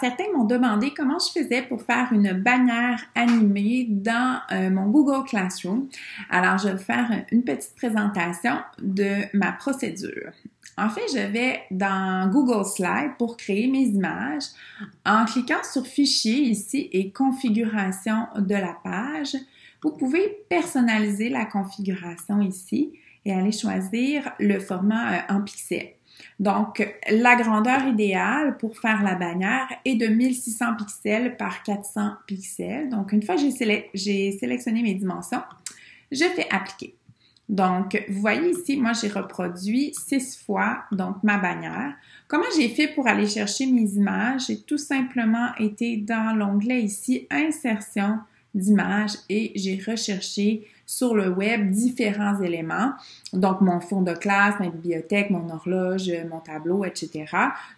certains m'ont demandé comment je faisais pour faire une bannière animée dans mon Google Classroom. Alors, je vais vous faire une petite présentation de ma procédure. En fait, je vais dans Google Slides pour créer mes images. En cliquant sur Fichier ici et Configuration de la page, vous pouvez personnaliser la configuration ici et aller choisir le format en pixels. Donc, la grandeur idéale pour faire la bannière est de 1600 pixels par 400 pixels. Donc, une fois que j'ai sélectionné mes dimensions, je fais appliquer. Donc, vous voyez ici, moi, j'ai reproduit 6 fois donc ma bannière. Comment j'ai fait pour aller chercher mes images? J'ai tout simplement été dans l'onglet ici, Insertion d'images et j'ai recherché sur le web différents éléments. Donc, mon fond de classe, ma bibliothèque, mon horloge, mon tableau, etc.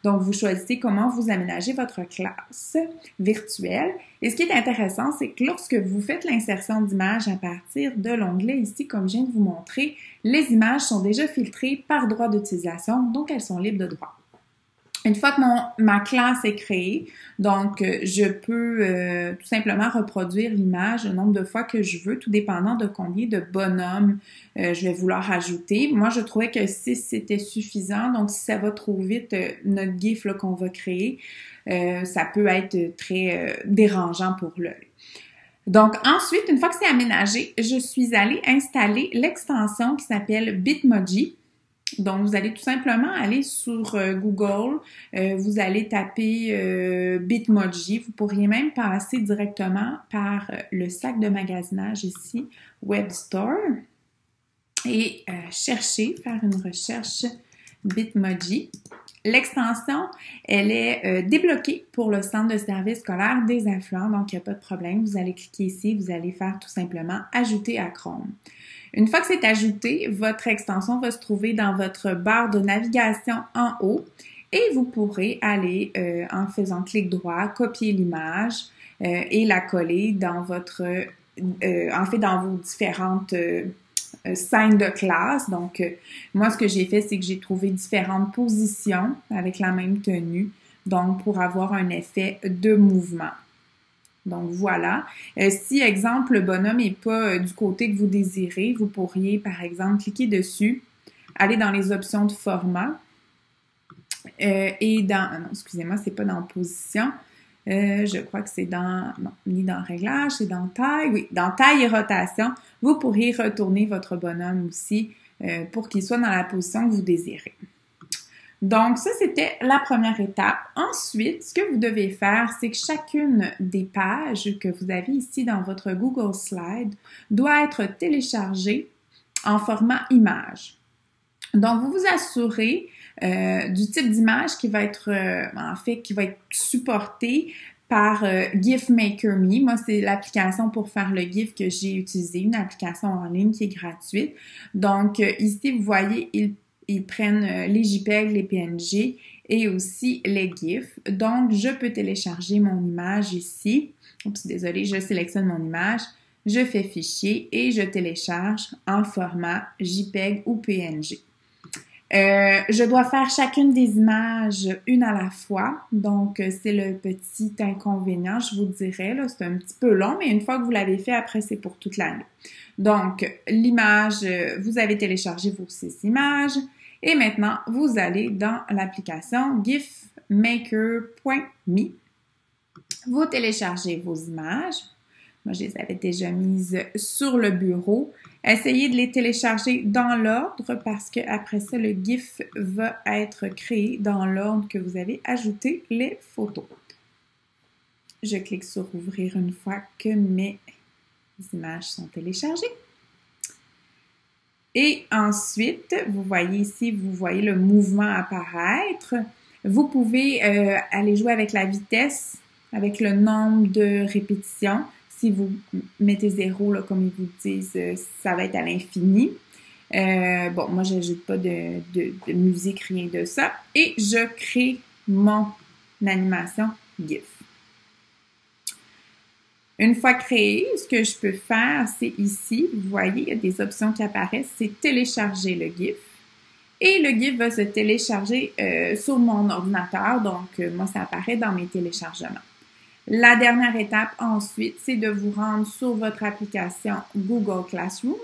Donc, vous choisissez comment vous aménagez votre classe virtuelle. Et ce qui est intéressant, c'est que lorsque vous faites l'insertion d'images à partir de l'onglet ici, comme je viens de vous montrer, les images sont déjà filtrées par droit d'utilisation, donc elles sont libres de droit. Une fois que ma classe est créée, donc je peux tout simplement reproduire l'image le nombre de fois que je veux, tout dépendant de combien de bonhommes je vais vouloir ajouter. Moi, je trouvais que 6 c'était suffisant, donc si ça va trop vite, notre GIF qu'on va créer, ça peut être très dérangeant pour l'œil. Donc ensuite, une fois que c'est aménagé, je suis allée installer l'extension qui s'appelle Bitmoji. Donc, vous allez tout simplement aller sur Google, vous allez taper Bitmoji. Vous pourriez même passer directement par le sac de magasinage ici, Web Store, et faire une recherche Bitmoji. L'extension, elle est débloquée pour le centre de service scolaire des influents, donc il n'y a pas de problème. Vous allez cliquer ici, vous allez faire tout simplement « Ajouter à Chrome ». Une fois que c'est ajouté, votre extension va se trouver dans votre barre de navigation en haut et vous pourrez aller, en faisant clic droit, copier l'image et la coller dans dans vos différentes scènes de classe. Donc, moi, ce que j'ai fait, c'est que j'ai trouvé différentes positions avec la même tenue, donc pour avoir un effet de mouvement. Donc, voilà. Si, exemple, le bonhomme n'est pas du côté que vous désirez, vous pourriez, par exemple, cliquer dessus, aller dans les options de format et dans... Non, excusez-moi, c'est pas dans position. Je crois que c'est dans... Non, ni dans réglage, c'est dans taille. Oui, dans taille et rotation, vous pourriez retourner votre bonhomme aussi pour qu'il soit dans la position que vous désirez. Donc, ça, c'était la première étape. Ensuite, ce que vous devez faire, c'est que chacune des pages que vous avez ici dans votre Google Slide doit être téléchargée en format image. Donc, vous vous assurez du type d'image qui va être, qui va être supporté par GIFmaker.me. Moi, c'est l'application pour faire le GIF que j'ai utilisé, une application en ligne qui est gratuite. Donc, ici, vous voyez, ils prennent les JPEG, les PNG et aussi les GIFs. Donc, je peux télécharger mon image ici. Oups, désolée, je sélectionne mon image, je fais Fichier et je télécharge en format JPEG ou PNG. Je dois faire chacune des images une à la fois. Donc, c'est le petit inconvénient, je vous dirais. C'est un petit peu long, mais une fois que vous l'avez fait, après, c'est pour toute l'année. Donc, l'image, vous avez téléchargé vos 6 images. Et maintenant, vous allez dans l'application GIFmaker.me. Vous téléchargez vos images. Moi, je les avais déjà mises sur le bureau. Essayez de les télécharger dans l'ordre parce qu'après ça, le GIF va être créé dans l'ordre que vous avez ajouté les photos. Je clique sur « Ouvrir » une fois que mes images sont téléchargées. Et ensuite, vous voyez ici, vous voyez le mouvement apparaître. Vous pouvez aller jouer avec la vitesse, avec le nombre de répétitions. Si vous mettez 0, là, comme ils vous disent, ça va être à l'infini. Bon, moi, je n'ajoute pas de musique, rien de ça. Et je crée mon animation GIF. Une fois créé, ce que je peux faire, c'est ici, vous voyez, il y a des options qui apparaissent, c'est télécharger le GIF. Et le GIF va se télécharger sur mon ordinateur, donc moi, ça apparaît dans mes téléchargements. La dernière étape ensuite, c'est de vous rendre sur votre application Google Classroom,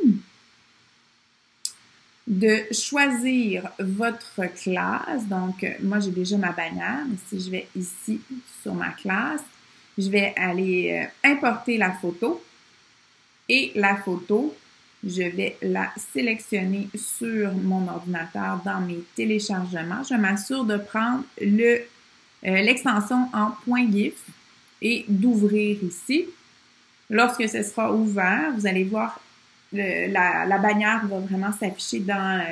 de choisir votre classe. Donc, moi, j'ai déjà ma bannière, mais si je vais ici sur ma classe, je vais aller importer la photo et la photo, je vais la sélectionner sur mon ordinateur dans mes téléchargements. Je m'assure de prendre l'extension en .gif et d'ouvrir ici. Lorsque ce sera ouvert, vous allez voir la bannière va vraiment s'afficher dans,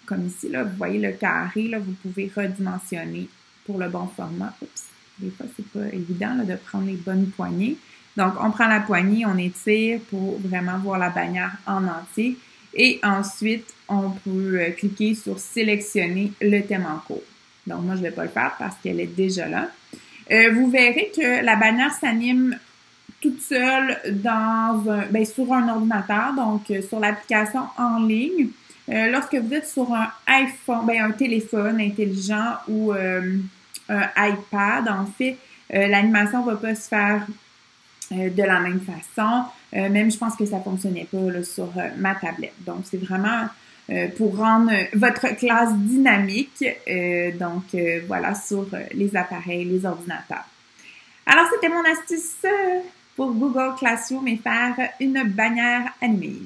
comme ici, là, vous voyez le carré, là, vous pouvez redimensionner pour le bon format. Oups, des fois, c'est pas évident là, de prendre les bonnes poignées. Donc, on prend la poignée, on étire pour vraiment voir la bannière en entier. Et ensuite, on peut cliquer sur « Sélectionner le thème en cours ». Donc, moi, je ne vais pas le faire parce qu'elle est déjà là. Vous verrez que la bannière s'anime toute seule sur un ordinateur, donc sur l'application en ligne. Lorsque vous êtes sur un iPhone, un téléphone intelligent ou un iPad, en fait, l'animation ne va pas se faire de la même façon. Même, je pense que ça ne fonctionnait pas là, sur ma tablette. Donc, c'est vraiment pour rendre votre classe dynamique. Voilà, sur les appareils, les ordinateurs. Alors, c'était mon astuce pour Google Classroom et faire une bannière animée.